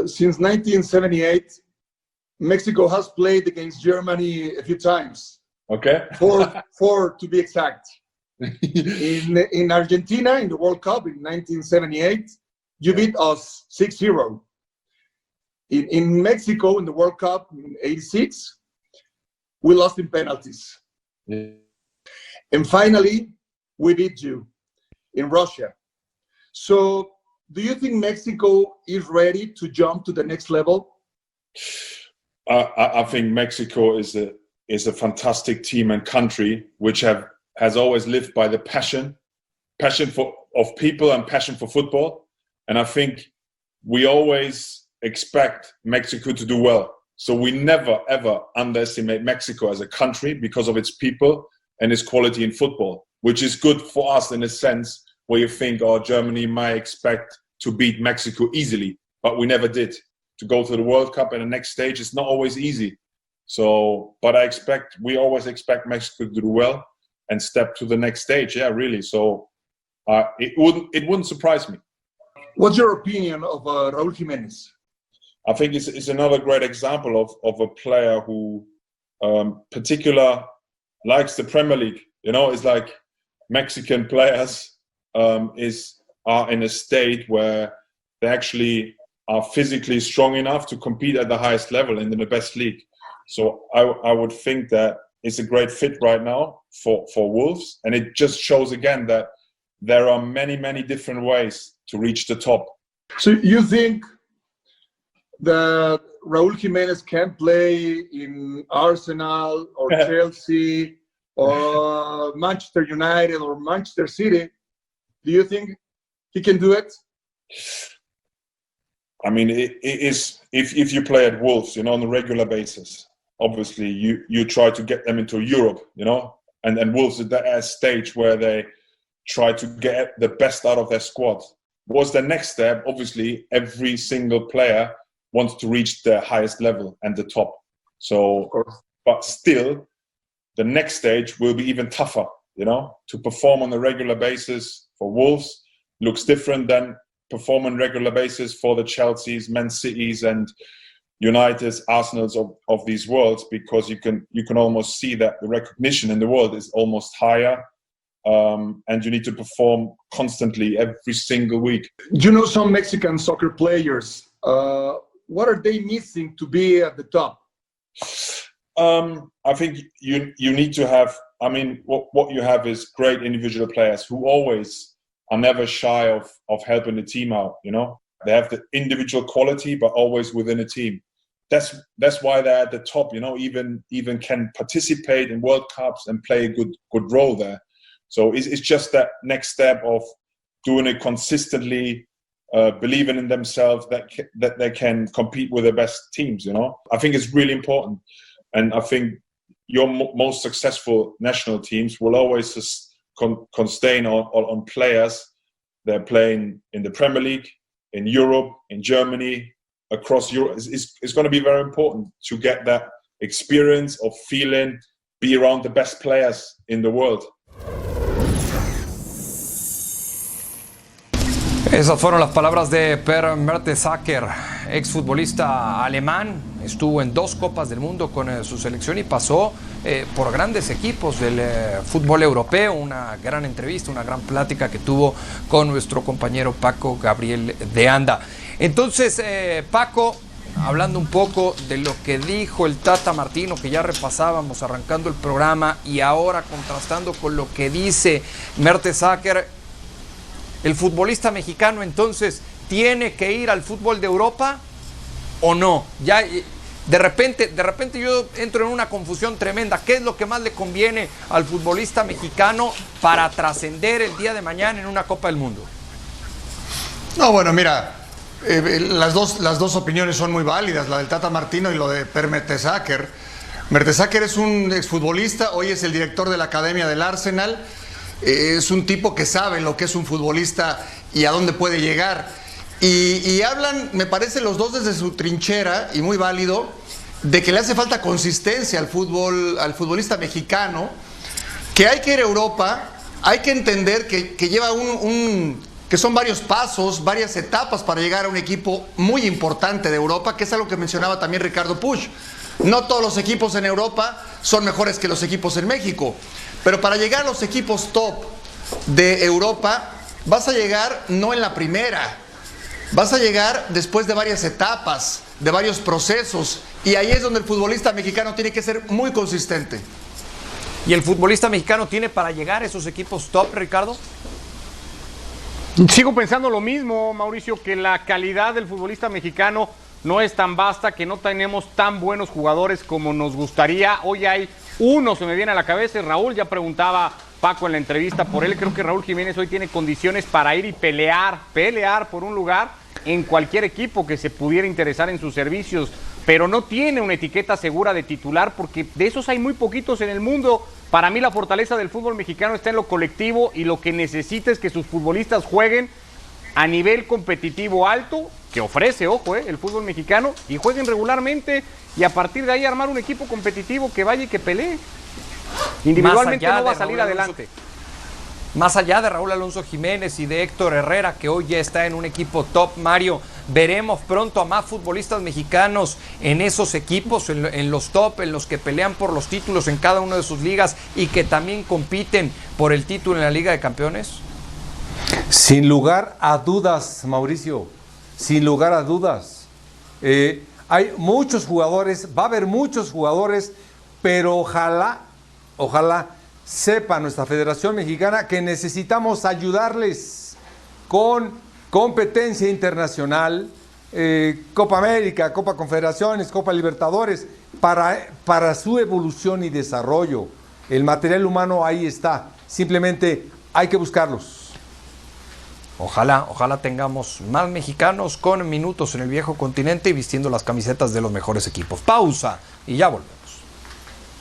Since 1978, Mexico has played against Germany a few times. Okay. Four to be exact. In Argentina, in the World Cup in 1978, you beat us 6-0. In Mexico, in the World Cup in 86, we lost in penalties. Yeah. And finally, we beat you in Russia. So, do you think Mexico is ready to jump to the next level? I think Mexico is a fantastic team and country which has always lived by the passion of people and passion for football. And I think we always expect Mexico to do well. So we never, ever underestimate Mexico as a country because of its people and its quality in football, which is good for us in a sense where you think, oh, Germany might expect to beat Mexico easily, but we never did. To go to the World Cup and the next stage is not always easy. So, but we always expect Mexico to do well and step to the next stage. Yeah, really. So it wouldn't surprise me. What's your opinion of Raúl Jiménez? I think it's another great example of a player who particular likes the Premier League. You know, it's like Mexican players are in a state where they actually are physically strong enough to compete at the highest level and in the best league. So I would think that it's a great fit right now for Wolves. And it just shows again that there are many, many different ways to reach the top. So you think that Raúl Jiménez can play in Arsenal or Chelsea or Manchester United or Manchester City? Do you think he can do it? I mean, it is if you play at Wolves, you know, on a regular basis, obviously you try to get them into Europe, you know, and Wolves at that stage where they try to get the best out of their squad. Was the next step? Obviously, every single player wants to reach the highest level and the top. So, but still, the next stage will be even tougher, you know, to perform on a regular basis for Wolves looks different than perform on a regular basis for the Chelseas, Man Cities and Uniteds, Arsenals of these worlds, because you can almost see that the recognition in the world is almost higher, and you need to perform constantly every single week. You know some Mexican soccer players. What are they missing to be at the top? I think you need to have, I mean, what you have is great individual players who always are never shy of helping the team out, you know. They have the individual quality, but always within a team. That's why they're at the top, you know, even can participate in World Cups and play a good role there. So it's just that next step of doing it consistently, believing in themselves that they can compete with the best teams, you know. I think it's really important. And I think your most successful national teams will always just constrain on players. They're playing in the Premier League, in Europe, in Germany, across Europe. It's going to be very important to get that experience of feeling, be around the best players in the world. Esas fueron las palabras de Per Mertesacker, exfutbolista alemán. Estuvo en 2 Copas del Mundo con su selección y pasó por grandes equipos del fútbol europeo. Una gran entrevista, una gran plática que tuvo con nuestro compañero Paco Garbriel de Anda. Entonces, Paco, hablando un poco de lo que dijo el Tata Martino, que ya repasábamos arrancando el programa, y ahora contrastando con lo que dice Mertesacker, ¿el futbolista mexicano entonces tiene que ir al fútbol de Europa o no? Ya de repente yo entro en una confusión tremenda. ¿Qué es lo que más le conviene al futbolista mexicano para trascender el día de mañana en una Copa del Mundo? No, bueno, mira, las dos opiniones son muy válidas, la del Tata Martino y lo de Per Mertesacker. Mertesacker es un exfutbolista, hoy es el director de la Academia del Arsenal. Es un tipo que sabe lo que es un futbolista y a dónde puede llegar. Y hablan, me parece, los dos desde su trinchera, y muy válido, de que le hace falta consistencia al futbolista mexicano, que hay que ir a Europa, hay que entender que lleva un que son varios pasos, varias etapas para llegar a un equipo muy importante de Europa, que es algo que mencionaba también Ricardo Puig. No todos los equipos en Europa son mejores que los equipos en México, pero para llegar a los equipos top de Europa, vas a llegar no en la primera, vas a llegar después de varias etapas, de varios procesos, y ahí es donde el futbolista mexicano tiene que ser muy consistente. ¿Y el futbolista mexicano tiene para llegar a esos equipos top, Ricardo? Sigo pensando lo mismo, Mauricio, que la calidad del futbolista mexicano no es tan vasta, que no tenemos tan buenos jugadores como nos gustaría. Hoy hay uno, se me viene a la cabeza, Raúl, ya preguntaba Paco en la entrevista por él. Creo que Raúl Jiménez hoy tiene condiciones para ir y pelear por un lugar en cualquier equipo que se pudiera interesar en sus servicios, pero no tiene una etiqueta segura de titular, porque de esos hay muy poquitos en el mundo. Para mí la fortaleza del fútbol mexicano está en lo colectivo, y lo que necesita es que sus futbolistas jueguen a nivel competitivo alto, que ofrece, ojo, el fútbol mexicano, y jueguen regularmente, y a partir de ahí armar un equipo competitivo que vaya y que pelee. Individualmente no va a salir adelante. Más allá de Raúl Alonso Jiménez y de Héctor Herrera, que hoy ya está en un equipo top, Mario, ¿veremos pronto a más futbolistas mexicanos en esos equipos, en los top, en los que pelean por los títulos en cada una de sus ligas y que también compiten por el título en la Liga de Campeones? Sin lugar a dudas, Mauricio, sin lugar a dudas. Hay muchos jugadores, va a haber muchos jugadores, pero ojalá sepa nuestra Federación Mexicana que necesitamos ayudarles con competencia internacional, Copa América, Copa Confederaciones, Copa Libertadores, para su evolución y desarrollo. El material humano ahí está, simplemente hay que buscarlos. Ojalá tengamos más mexicanos con minutos en el viejo continente y vistiendo las camisetas de los mejores equipos. Pausa y ya volvemos.